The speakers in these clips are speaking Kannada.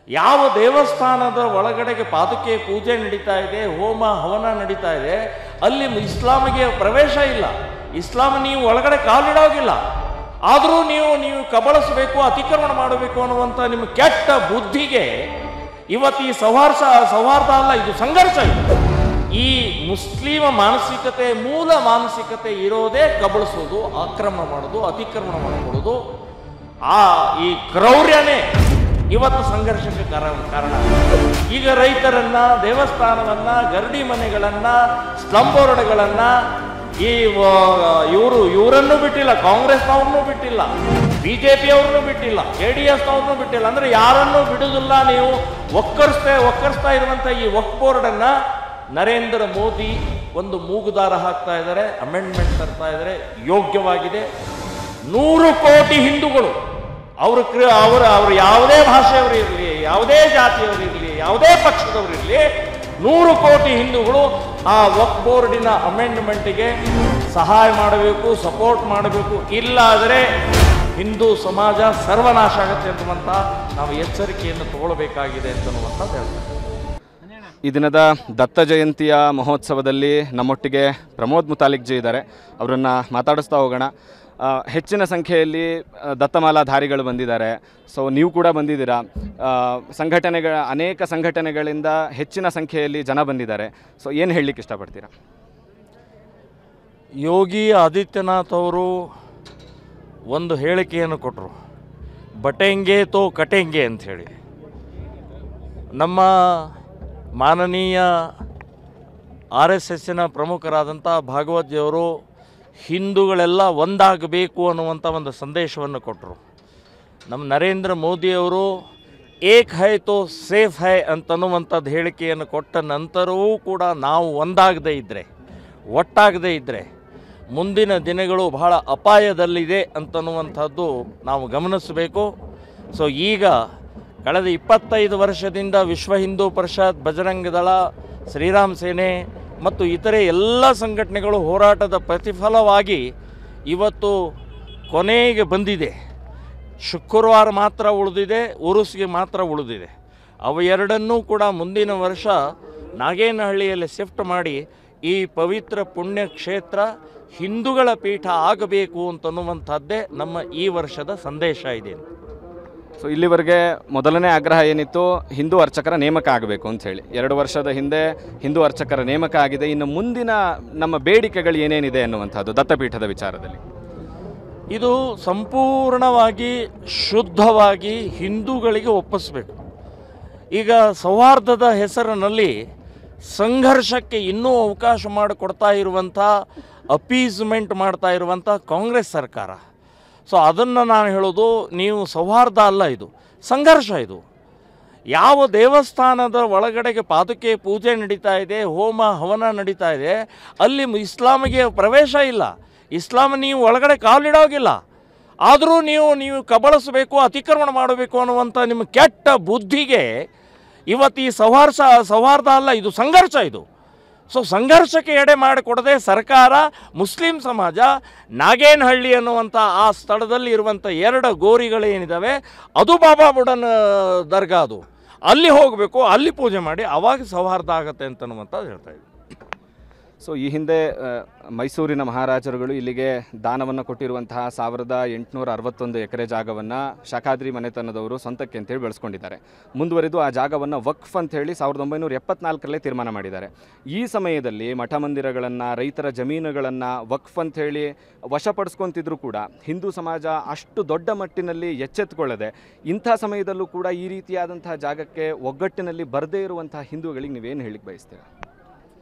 ಯಾವ ದೇವಸ್ಥಾನದ ಒಳಗಡೆಗೆ ಪಾದುಕೆ ಪೂಜೆ ನಡೀತಾ ಇದೆ, ಹೋಮ ಹವನ ನಡೀತಾ ಇದೆ, ಅಲ್ಲಿ ಇಸ್ಲಾಮಿಗೆ ಪ್ರವೇಶ ಇಲ್ಲ. ಇಸ್ಲಾಂ ನೀವು ಒಳಗಡೆ ಕಾಲಿಡೋಗಿಲ್ಲ. ಆದರೂ ನೀವು ಕಬಳಿಸಬೇಕು, ಅತಿಕ್ರಮಣ ಮಾಡಬೇಕು ಅನ್ನುವಂಥ ನಿಮ್ಮ ಕೆಟ್ಟ ಬುದ್ಧಿಗೆ ಇವತ್ತು ಈ ಸೌಹಾರ್ದ ಅಲ್ಲ, ಇದು ಸಂಘರ್ಷ. ಇದು ಈ ಮುಸ್ಲಿಮ ಮಾನಸಿಕತೆ, ಮೂಲ ಮಾನಸಿಕತೆ ಇರೋದೇ ಕಬಳಿಸೋದು, ಆಕ್ರಮಣ ಮಾಡೋದು, ಅತಿಕ್ರಮಣ ಮಾಡಿಕೊಳ್ಳೋದು. ಈ ಕ್ರೌರ್ಯನೇ ಇವತ್ತು ಸಂಘರ್ಷಕ್ಕೆ ಕಾರಣ. ಈಗ ರೈತರನ್ನ, ದೇವಸ್ಥಾನವನ್ನ, ಗರಡಿ ಮನೆಗಳನ್ನ, ಸ್ಲಂ ಬೋರ್ಡ್ಗಳನ್ನ ಇವರನ್ನು ಬಿಟ್ಟಿಲ್ಲ, ಕಾಂಗ್ರೆಸ್ನವ್ರನ್ನೂ ಬಿಟ್ಟಿಲ್ಲ, ಬಿಜೆಪಿ ಅವ್ರನ್ನೂ ಬಿಟ್ಟಿಲ್ಲ, JDSನವ್ರನ್ನೂ ಬಿಟ್ಟಿಲ್ಲ. ಅಂದ್ರೆ ಯಾರನ್ನೂ ಬಿಡುವುದಿಲ್ಲ. ನೀವು ಒಕ್ಕರ್ಸ್ತಾ ಇರುವಂತ ಈ ವಕ್ಫ್ ಬೋರ್ಡನ್ನ ನರೇಂದ್ರ ಮೋದಿ ಒಂದು ಮೂಗುದಾರ ಹಾಕ್ತಾ ಇದ್ದಾರೆ, ಅಮೆಂಡ್ಮೆಂಟ್ ತರ್ತಾ ಇದ್ದಾರೆ. ಯೋಗ್ಯವಾಗಿದೆ. 100 ಕೋಟಿ ಹಿಂದೂಗಳು, ಅವರು ಯಾವುದೇ ಭಾಷೆಯವರು ಇರಲಿ, ಯಾವುದೇ ಜಾತಿಯವರು ಇರಲಿ, ಯಾವುದೇ ಪಕ್ಷದವರು ಇರಲಿ, 100 ಕೋಟಿ ಹಿಂದೂಗಳು ಆ ವಕ್ಫ್ ಬೋರ್ಡಿನ ಅಮೆಂಡ್ಮೆಂಟ್ಗೆ ಸಹಾಯ ಮಾಡಬೇಕು, ಸಪೋರ್ಟ್ ಮಾಡಬೇಕು. ಇಲ್ಲ ಆದರೆ ಹಿಂದೂ ಸಮಾಜ ಸರ್ವನಾಶ ಆಗುತ್ತೆ ಅಂತಂತ ನಾವು ಎಚ್ಚರಿಕೆಯನ್ನು ತಗೊಳ್ಬೇಕಾಗಿದೆ ಅಂತನ್ನುವಂಥದ್ದು ಹೇಳ್ತಾರೆ. ಈ ದಿನದ ದತ್ತ ಜಯಂತಿಯ ಮಹೋತ್ಸವದಲ್ಲಿ ನಮ್ಮೊಟ್ಟಿಗೆ ಪ್ರಮೋದ್ ಮುತಾಲಿಕ್ ಜಿ ಇದ್ದಾರೆ. ಅವರನ್ನು ಮಾತಾಡಿಸ್ತಾ ಹೋಗೋಣ. ಹೆಚ್ಚಿನ ಸಂಖ್ಯೆಯಲ್ಲಿ ದತ್ತಮಾಲಾಧಾರಿಗಳು ಬಂದಿದ್ದಾರೆ. ಸೊ ನೀವು ಕೂಡ ಬಂದಿದ್ದೀರಾ. ಅನೇಕ ಸಂಘಟನೆಗಳಿಂದ ಹೆಚ್ಚಿನ ಸಂಖ್ಯೆಯಲ್ಲಿ ಜನ ಬಂದಿದ್ದಾರೆ. ಸೊ ಏನು ಹೇಳಲಿಕ್ಕೆ ಇಷ್ಟಪಡ್ತೀರಾ? ಯೋಗಿ ಆದಿತ್ಯನಾಥ್ ಅವರು ಒಂದು ಹೇಳಿಕೆಯನ್ನು ಕೊಟ್ಟರು, ಬಟೆಂಗೆ ತೋ ಕಟೆಂಗೆ ಅಂಥೇಳಿ. ನಮ್ಮ ಮಾನನೀಯ RSSನ ಪ್ರಮುಖರಾದಂಥ ಭಾಗವತ್ಜಿಯವರು ಹಿಂದೂಗಳೆಲ್ಲ ಒಂದಾಗಬೇಕು ಅನ್ನುವಂಥ ಒಂದು ಸಂದೇಶವನ್ನು ಕೊಟ್ಟರು. ನಮ್ಮ ನರೇಂದ್ರ ಮೋದಿಯವರು ಏಕ್ ಹೈ ತೋ ಸೇಫ್ ಹೈ ಅಂತನ್ನುವಂಥದ್ದು ಹೇಳಿಕೆಯನ್ನು ಕೊಟ್ಟ ನಂತರವೂ ಕೂಡ ನಾವು ಒಟ್ಟಾಗದೇ ಇದ್ದರೆ ಮುಂದಿನ ದಿನಗಳು ಬಹಳ ಅಪಾಯದಲ್ಲಿದೆ ಅಂತನ್ನುವಂಥದ್ದು ನಾವು ಗಮನಿಸಬೇಕು. ಸೊ ಈಗ ಕಳೆದ 25 ವರ್ಷದಿಂದ ವಿಶ್ವ ಹಿಂದೂ ಪರಿಷತ್, ಬಜರಂಗ ದಳ, ಶ್ರೀರಾಮ್ ಸೇನೆ ಮತ್ತು ಇತರೆ ಎಲ್ಲ ಸಂಘಟನೆಗಳು ಹೋರಾಟದ ಪ್ರತಿಫಲವಾಗಿ ಇವತ್ತು ಕೊನೆಗೆ ಬಂದಿದೆ. ಶುಕ್ರವಾರ ಮಾತ್ರ ಉಳಿದಿದೆ, ಉರುಸ್ಗೆ ಮಾತ್ರ ಉಳಿದಿದೆ. ಅವು ಎರಡನ್ನೂ ಕೂಡ ಮುಂದಿನ ವರ್ಷ ನಾಗೇನಹಳ್ಳಿಯಲ್ಲಿ ಶಿಫ್ಟ್ ಮಾಡಿ ಈ ಪವಿತ್ರ ಪುಣ್ಯ ಕ್ಷೇತ್ರ ಹಿಂದೂಗಳ ಪೀಠ ಆಗಬೇಕು ಅಂತನ್ನುವಂಥದ್ದೇ ನಮ್ಮ ಈ ವರ್ಷದ ಸಂದೇಶ ಇದೆ. ಸೊ ಇಲ್ಲಿವರೆಗೆ ಮೊದಲನೇ ಆಗ್ರಹ ಏನಿತ್ತು, ಹಿಂದೂ ಅರ್ಚಕರ ನೇಮಕ ಆಗಬೇಕು ಅಂತ ಹೇಳಿ. 2 ವರ್ಷದ ಹಿಂದೆ ಹಿಂದೂ ಅರ್ಚಕರ ನೇಮಕ ಆಗಿದೆ. ಇನ್ನು ಮುಂದಿನ ನಮ್ಮ ಬೇಡಿಕೆಗಳು ಏನೇನಿದೆ ಅನ್ನುವಂಥದ್ದು ದತ್ತಪೀಠದ ವಿಚಾರದಲ್ಲಿ ಇದು ಸಂಪೂರ್ಣವಾಗಿ ಶುದ್ಧವಾಗಿ ಹಿಂದೂಗಳಿಗೆ ಒಪ್ಪಿಸಬೇಕು. ಈಗ ಸೌಹಾರ್ದದ ಹೆಸರಿನಲ್ಲಿ ಸಂಘರ್ಷಕ್ಕೆ ಇನ್ನೂ ಅವಕಾಶ ಮಾಡಿಕೊಡ್ತಾ ಇರುವಂಥ, ಅಪೀಸ್ಮೆಂಟ್ ಮಾಡ್ತಾ ಇರುವಂಥ ಕಾಂಗ್ರೆಸ್ ಸರ್ಕಾರ. ಸೊ ಅದನ್ನು ನಾನು ಹೇಳೋದು, ನೀವು ಸೌಹಾರ್ದ ಅಲ್ಲ, ಇದು ಸಂಘರ್ಷ. ಇದು ಯಾವ ದೇವಸ್ಥಾನದ ಒಳಗಡೆಗೆ ಪಾದುಕೆ ಪೂಜೆ ನಡೀತಾ ಇದೆ, ಹೋಮ ಹವನ ನಡೀತಾ ಇದೆ, ಅಲ್ಲಿ ಇಸ್ಲಾಮಿಗೆ ಪ್ರವೇಶ ಇಲ್ಲ. ಇಸ್ಲಾಂ ನೀವು ಒಳಗಡೆ ಕಾಲಿಡೋಗಿಲ್ಲ. ಆದರೂ ನೀವು ಕಬಳಿಸಬೇಕು, ಅತಿಕ್ರಮಣ ಮಾಡಬೇಕು ಅನ್ನುವಂಥ ನಿಮ್ಮ ಕೆಟ್ಟ ಬುದ್ಧಿಗೆ ಇವತ್ತು ಈ ಸೌಹಾರ್ದ ಅಲ್ಲ, ಇದು ಸಂಘರ್ಷ. ಇದು ಸೊ ಸಂಘರ್ಷಕ್ಕೆ ಎಡೆ ಮಾಡಿಕೊಡದೆ ಸರ್ಕಾರ, ಮುಸ್ಲಿಂ ಸಮಾಜ, ನಾಗೇನಹಳ್ಳಿ ಅನ್ನುವಂಥ ಆ ಸ್ಥಳದಲ್ಲಿ ಇರುವಂಥ 2 ಗೋರಿಗಳೇನಿದ್ದಾವೆ, ಅದು ಬಾಬಾ ಬುಡನ್ ದರ್ಗಾ, ಅದು ಅಲ್ಲಿ ಹೋಗಬೇಕು, ಅಲ್ಲಿ ಪೂಜೆ ಮಾಡಿ, ಆವಾಗ ಸೌಹಾರ್ದ ಆಗತ್ತೆ ಅಂತನ್ನುವಂಥದ್ದು ಹೇಳ್ತಾ ಇದ್ದೀವಿ. ಸೊ ಈ ಹಿಂದೆ ಮೈಸೂರಿನ ಮಹಾರಾಜರುಗಳು ಇಲ್ಲಿಗೆ ದಾನವನ್ನು ಕೊಟ್ಟಿರುವಂತಹ 1861 ಎಕರೆ ಜಾಗವನ್ನು ಶಾಖಾದ್ರಿ ಮನೆತನದವರು ಸ್ವಂತಕ್ಕೆ ಅಂತೇಳಿ ಬೆಳೆಸ್ಕೊಂಡಿದ್ದಾರೆ. ಮುಂದುವರೆದು ಆ ಜಾಗವನ್ನು ವಕ್ಫ್ ಅಂಥೇಳಿ 1974 ತೀರ್ಮಾನ ಮಾಡಿದ್ದಾರೆ. ಈ ಸಮಯದಲ್ಲಿ ಮಠ ಮಂದಿರಗಳನ್ನು, ರೈತರ ಜಮೀನುಗಳನ್ನು ವಕ್ಫ್ ಅಂಥೇಳಿ ವಶಪಡಿಸ್ಕೊತಿದ್ರು ಕೂಡ ಹಿಂದೂ ಸಮಾಜ ಅಷ್ಟು ದೊಡ್ಡ ಮಟ್ಟಿನಲ್ಲಿ ಎಚ್ಚೆತ್ತುಕೊಳ್ಳದೆ ಇಂಥ ಸಮಯದಲ್ಲೂ ಕೂಡ ಈ ರೀತಿಯಾದಂತಹ ಜಾಗಕ್ಕೆ ಒಗ್ಗಟ್ಟಿನಲ್ಲಿ ಬರದೇ ಇರುವಂತಹ ಹಿಂದೂಗಳಿಗೆ ನೀವೇನು ಹೇಳಿಕ್ಕೆ ಬಯಸ್ತೀರಾ?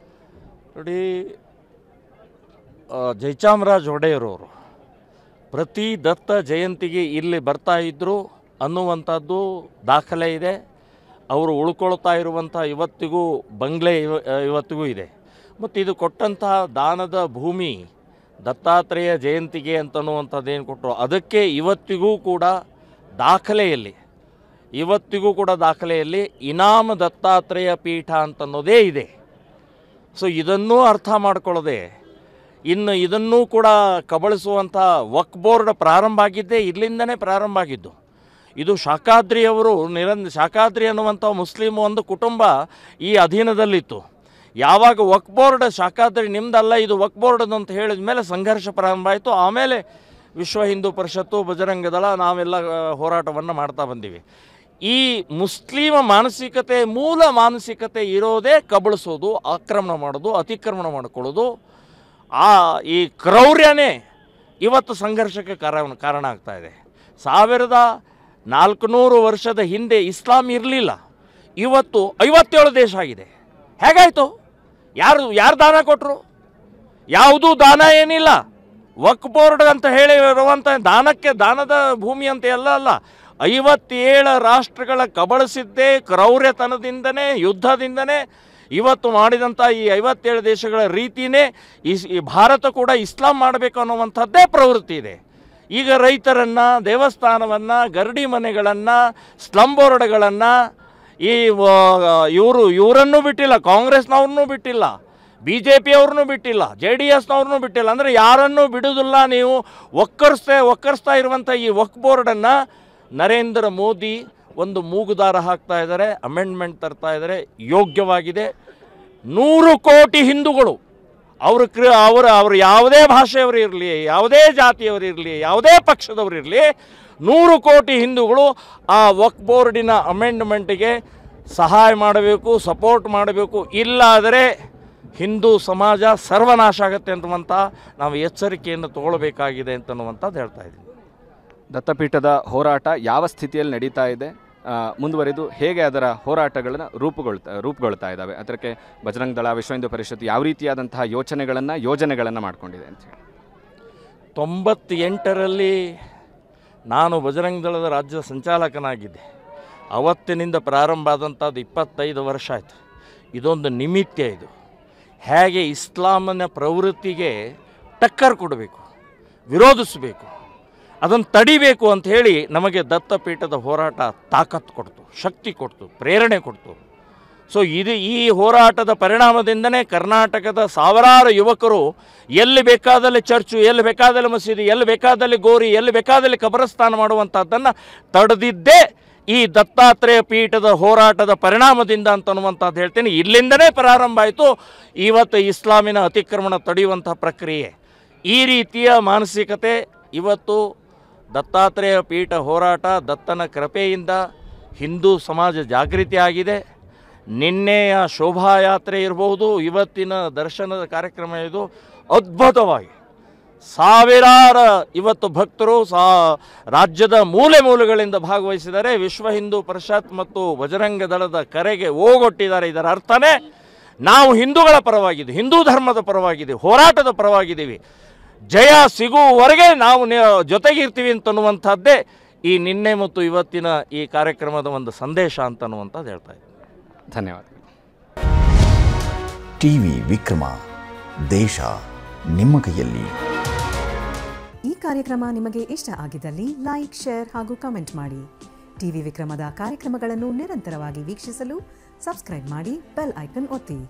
ನೋಡಿ, ಜಯಚಾಮರಾಜ ಒಡೆಯರವರು ಪ್ರತಿ ದತ್ತ ಜಯಂತಿಗೆ ಇಲ್ಲಿ ಬರ್ತಾ ಇದ್ದರು ಅನ್ನುವಂಥದ್ದು ದಾಖಲೆ ಇದೆ. ಅವರು ಉಳ್ಕೊಳ್ತಾ ಇರುವಂಥ ಇವತ್ತಿಗೂ ಬಂಗ್ಲೆ ಇವತ್ತಿಗೂ ಇದೆ. ಮತ್ತು ಇದು ಕೊಟ್ಟಂತಹ ದಾನದ ಭೂಮಿ ದತ್ತಾತ್ರೇಯ ಜಯಂತಿಗೆ ಅಂತನ್ನುವಂಥದ್ದು ಏನು ಕೊಟ್ಟರು, ಅದಕ್ಕೆ ಇವತ್ತಿಗೂ ಕೂಡ ದಾಖಲೆಯಲ್ಲಿ ಇನಾಮ ದತ್ತಾತ್ರೇಯ ಪೀಠ ಅಂತನ್ನೋದೇ ಇದೆ. ಸೊ ಇದನ್ನೂ ಅರ್ಥ ಮಾಡ್ಕೊಳ್ಳದೆ ಇನ್ನು ಇದನ್ನೂ ಕೂಡ ಕಬಳಿಸುವಂಥ ವಕ್ಫ್ ಬೋರ್ಡ್ ಪ್ರಾರಂಭ ಆಗಿದ್ದೇ ಇಲ್ಲಿಂದನೇ ಪ್ರಾರಂಭ ಆಗಿದ್ದು. ಇದು ಶಾಖಾದ್ರಿಯವರು ಶಾಖಾದ್ರಿ ಅನ್ನುವಂಥ ಮುಸ್ಲಿಮ್ ಒಂದು ಕುಟುಂಬ ಈ ಅಧೀನದಲ್ಲಿತ್ತು. ಯಾವಾಗ ವಕ್ಫ್ ಬೋರ್ಡ್ ಶಾಖಾದ್ರಿ ನಿಮ್ದಲ್ಲ ಇದು ವಕ್ಫ್ ಬೋರ್ಡ್ ಅಂತ ಹೇಳಿದ ಮೇಲೆ ಸಂಘರ್ಷ ಪ್ರಾರಂಭ ಆಯಿತು. ಆಮೇಲೆ ವಿಶ್ವ ಹಿಂದೂ ಪರಿಷತ್ತು, ಬಜರಂಗ ದಳ ನಾವೆಲ್ಲ ಹೋರಾಟವನ್ನು ಮಾಡ್ತಾ ಬಂದೀವಿ. ಈ ಮುಸ್ಲಿಮ ಮಾನಸಿಕತೆ, ಮೂಲ ಮಾನಸಿಕತೆ ಇರೋದೇ ಕಬಳಿಸೋದು, ಆಕ್ರಮಣ ಮಾಡೋದು, ಅತಿಕ್ರಮಣ ಮಾಡಿಕೊಳ್ಳೋದು. ಈ ಕ್ರೌರ್ಯನೇ ಇವತ್ತು ಸಂಘರ್ಷಕ್ಕೆ ಕಾರಣ ಆಗ್ತಾ ಇದೆ. 1400 ವರ್ಷದ ಹಿಂದೆ ಇಸ್ಲಾಂ ಇರಲಿಲ್ಲ, ಇವತ್ತು 57 ದೇಶ ಆಗಿದೆ. ಹೇಗಾಯಿತು? ಯಾರು ದಾನ ಕೊಟ್ಟರು? ಯಾವುದೂ ದಾನ ಏನಿಲ್ಲ. ವಕ್ಫ್ ಬೋರ್ಡ್ ಅಂತ ಹೇಳಿ ಇರುವಂಥ ದಾನದ ಭೂಮಿ ಅಂತ ಅಲ್ಲ. 57 ರಾಷ್ಟ್ರಗಳ ಕಬಳಿಸಿದ್ದೇ ಕ್ರೌರ್ಯತನದಿಂದನೇ, ಯುದ್ಧದಿಂದನೇ. ಇವತ್ತು ಮಾಡಿದಂಥ ಈ 57 ದೇಶಗಳ ರೀತಿಯೇ ಈ ಭಾರತ ಕೂಡ ಇಸ್ಲಾಂ ಮಾಡಬೇಕು ಅನ್ನುವಂಥದ್ದೇ ಪ್ರವೃತ್ತಿ ಇದೆ. ಈಗ ರೈತರನ್ನು, ದೇವಸ್ಥಾನವನ್ನು, ಗರಡಿ ಮನೆಗಳನ್ನು, ಸ್ಲಮ್ ಬೋರ್ಡ್ಗಳನ್ನು ಇವರನ್ನೂ ಬಿಟ್ಟಿಲ್ಲ, ಕಾಂಗ್ರೆಸ್ನವ್ರನ್ನೂ ಬಿಟ್ಟಿಲ್ಲ, BJP ಅವ್ರನ್ನೂ ಬಿಟ್ಟಿಲ್ಲ, JDSನವ್ರನ್ನೂ ಬಿಟ್ಟಿಲ್ಲ. ಅಂದರೆ ಯಾರನ್ನೂ ಬಿಡುವುದಿಲ್ಲ. ನೀವು ಒಕ್ಕರಿಸ್ತಾ ಇರುವಂಥ ಈ ವಕ್ಫ್ ಬೋರ್ಡನ್ನು ನರೇಂದ್ರ ಮೋದಿ ಒಂದು ಮೂಗುದಾರ ಹಾಕ್ತಾ ಇದ್ದಾರೆ, ಅಮೆಂಡ್ಮೆಂಟ್ ತರ್ತಾ ಇದ್ದಾರೆ. ಯೋಗ್ಯವಾಗಿದೆ. 100 ಕೋಟಿ ಹಿಂದೂಗಳು, ಅವರು ಯಾವುದೇ ಭಾಷೆಯವರು ಇರಲಿ, ಯಾವುದೇ ಜಾತಿಯವರು ಇರಲಿ, ಯಾವುದೇ ಪಕ್ಷದವರು ಇರಲಿ, 100 ಕೋಟಿ ಹಿಂದೂಗಳು ಆ ವಕ್ಫ್ ಬೋರ್ಡಿನ ಅಮೆಂಡ್ಮೆಂಟಿಗೆ ಸಹಾಯ ಮಾಡಬೇಕು, ಸಪೋರ್ಟ್ ಮಾಡಬೇಕು. ಇಲ್ಲಾದರೆ ಹಿಂದೂ ಸಮಾಜ ಸರ್ವನಾಶ ಆಗುತ್ತೆ ಅಂತವಂತ ನಾವು ಎಚ್ಚರಿಕೆಯನ್ನು ತಗೊಳ್ಬೇಕಾಗಿದೆ ಅಂತನ್ನುವಂಥದ್ದು ಹೇಳ್ತಾ ಇದ್ದೀನಿ. ದತ್ತಪೀಠದ ಹೋರಾಟ ಯಾವ ಸ್ಥಿತಿಯಲ್ಲಿ ನಡೀತಾ ಇದೆ, ಮುಂದುವರೆದು ಹೇಗೆ ಅದರ ಹೋರಾಟಗಳನ್ನು ರೂಪುಗೊಳ್ತಾ ಇದ್ದಾವೆ, ಅದಕ್ಕೆ ಬಜರಂಗ ದಳ, ವಿಶ್ವ ಹಿಂದೂ ಪರಿಷತ್ ಯಾವ ರೀತಿಯಾದಂತಹ ಯೋಜನೆಗಳನ್ನು ಮಾಡಿಕೊಂಡಿದೆ ಅಂತ ಹೇಳಿ? 98ರಲ್ಲಿ ನಾನು ಬಜರಂಗ ದಳದ ರಾಜ್ಯದ ಸಂಚಾಲಕನಾಗಿದ್ದೆ. ಅವತ್ತಿನಿಂದ ಪ್ರಾರಂಭ ಆದಂಥದ್ದು 25 ವರ್ಷ ಆಯಿತು. ಇದೊಂದು ನಿಮಿತ್ತ. ಇದು ಹೇಗೆ ಇಸ್ಲಾಮನ ಪ್ರವೃತ್ತಿಗೆ ಟಕ್ಕರ್ ಕೊಡಬೇಕು, ವಿರೋಧಿಸಬೇಕು, ಅದನ್ನು ತಡಿಬೇಕು ಅಂಥೇಳಿ ನಮಗೆ ದತ್ತಪೀಠದ ಹೋರಾಟ ತಾಕತ್ತು ಕೊಡ್ತು, ಶಕ್ತಿ ಕೊಡ್ತು, ಪ್ರೇರಣೆ ಕೊಡ್ತು. ಸೊ ಈ ಹೋರಾಟದ ಪರಿಣಾಮದಿಂದನೇ ಕರ್ನಾಟಕದ ಸಾವಿರಾರು ಯುವಕರು ಎಲ್ಲಿ ಬೇಕಾದಲ್ಲಿ ಚರ್ಚು, ಎಲ್ಲಿ ಬೇಕಾದಲ್ಲಿ ಮಸೀದಿ, ಎಲ್ಲಿ ಬೇಕಾದಲ್ಲಿ ಗೋರಿ, ಎಲ್ಲಿ ಬೇಕಾದಲ್ಲಿ ಕಬರಸ್ಥಾನ ಮಾಡುವಂಥದ್ದನ್ನು ತಡೆದಿದ್ದೇ ಈ ದತ್ತಾತ್ರೇಯ ಪೀಠದ ಹೋರಾಟದ ಪರಿಣಾಮದಿಂದ ಅಂತನ್ನುವಂಥದ್ದು ಹೇಳ್ತೀನಿ. ಇಲ್ಲಿಂದನೇ ಪ್ರಾರಂಭ ಆಯಿತು ಇವತ್ತು ಇಸ್ಲಾಮಿನ ಅತಿಕ್ರಮಣ ತಡೆಯುವಂಥ ಪ್ರಕ್ರಿಯೆ. ಈ ರೀತಿಯ ಮಾನಸಿಕತೆ ಇವತ್ತು ದತ್ತಾತ್ರೇಯ ಪೀಠ ಹೋರಾಟ, ದತ್ತನ ಕೃಪೆಯಿಂದ ಹಿಂದೂ ಸಮಾಜ ಜಾಗೃತಿ ಆಗಿದೆ. ನಿನ್ನೆಯ ಶೋಭಾಯಾತ್ರೆ ಇರಬಹುದು, ಇವತ್ತಿನ ದರ್ಶನದ ಕಾರ್ಯಕ್ರಮ ಇದು ಅದ್ಭುತವಾಗಿ ಸಾವಿರಾರು ಇವತ್ತು ಭಕ್ತರು ರಾಜ್ಯದ ಮೂಲೆಗಳಿಂದ ಭಾಗವಹಿಸಿದ್ದಾರೆ. ವಿಶ್ವ ಹಿಂದೂ ಪರಿಷತ್ ಮತ್ತು ಬಜರಂಗ ದಳದ ಕರೆಗೆ ಓಗೊಟ್ಟಿದ್ದಾರೆ. ಇದರ ಅರ್ಥನೇ ನಾವು ಹಿಂದೂಗಳ ಪರವಾಗಿದ್ದೀವಿ, ಹಿಂದೂ ಧರ್ಮದ ಪರವಾಗಿದ್ದೀವಿ, ಹೋರಾಟದ ಪರವಾಗಿದ್ದೀವಿ, ಜಯ ಸಿಗುವವರೆಗೆ ನಾವು ಜೊತೆಗಿರ್ತೀವಿ ಅಂತನ್ನುವಂಥದ್ದೇ ಈ ನಿನ್ನೆ ಮತ್ತು ಇವತ್ತಿನ ಈ ಕಾರ್ಯಕ್ರಮದ ಒಂದು ಸಂದೇಶ ಅಂತನ್ನುವಂಥದ್ದು ಹೇಳ್ತಾ ಇದ್ದೀನಿ. ಧನ್ಯವಾದ. ಟಿವಿ ವಿಕ್ರಮ, ದೇಶ ನಿಮ್ಮ ಕೈಯಲ್ಲಿ. ಈ ಕಾರ್ಯಕ್ರಮ ನಿಮಗೆ ಇಷ್ಟ ಆಗಿದ್ದಲ್ಲಿ ಲೈಕ್, ಶೇರ್ ಹಾಗೂ ಕಮೆಂಟ್ ಮಾಡಿ. ಟಿವಿ ವಿಕ್ರಮದ ಕಾರ್ಯಕ್ರಮಗಳನ್ನು ನಿರಂತರವಾಗಿ ವೀಕ್ಷಿಸಲು ಸಬ್ಸ್ಕ್ರೈಬ್ ಮಾಡಿ, ಬೆಲ್ ಐಕನ್ ಒತ್ತಿ.